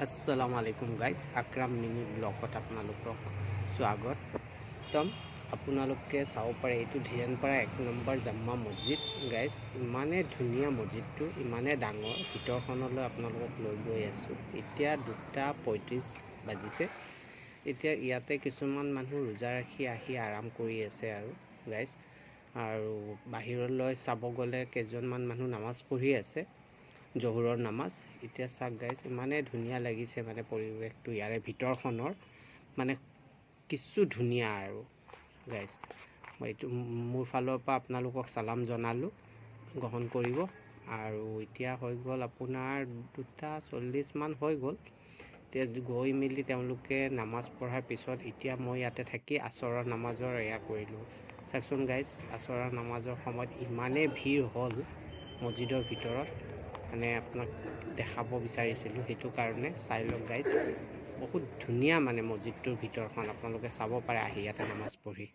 আসসালামু আলাইকুম guys, আকৰাম mini ব্লগত আপোনালোকক স্বাগতম। আপোনালোকে চাব পাৰে এইটো ধীৰেণপাৰা 1 নম্বৰ জাম্মা মছজিদ। গাইজ ইমানে ধুনীয়া মছজিদটো, ইমানে ডাঙৰ। ভিতৰখনলৈ আপোনালোকক লৈ গৈ আছোঁ। এতিয়া 2:35 বাজিছে। এতিয়া ইয়াতে কিছুমান মানুহ ৰোজা ৰাখি আহি আৰাম কৰি আছে আৰু গাইজ। আৰু বাহিৰলৈ চাব গ'লে কেইজনমান মানুহ নামাজ পঢ়ি আছে, জহুৰৰ নামাজ। এতিয়া চাওক গাইজ, ইমানে ধুনীয়া লাগিছে মানে পৰিৱেশটো ইয়াৰে ভিতৰখনৰ, মানে কিছু ধুনীয়া আৰু গাইজ। মই এইটো মোৰ ফালৰ পৰা আপোনালোকক চালাম জনালোঁ, গ্ৰহণ কৰিব। আৰু এতিয়া হৈ গ'ল আপোনাৰ 2:40 মান হৈ গ'ল। এতিয়া গৈ মেলি তেওঁলোকে নামাজ পঢ়াৰ পিছত এতিয়া মই ইয়াতে থাকি আছৰৰ নামাজৰ এয়া কৰিলোঁ। চাওকচোন গাইজ, আছৰৰ নামাজৰ সময়ত ইমানেই ভিৰ হ'ল মছজিদৰ ভিতৰত, মানে আপোনাক দেখাব বিচাৰিছিলোঁ, সেইটো কাৰণে চাই লওক গাইজ। বহুত ধুনীয়া মানে মছজিদটোৰ ভিতৰখন, আপোনালোকে চাব পাৰে আহি ইয়াতে নামাজ পঢ়ি।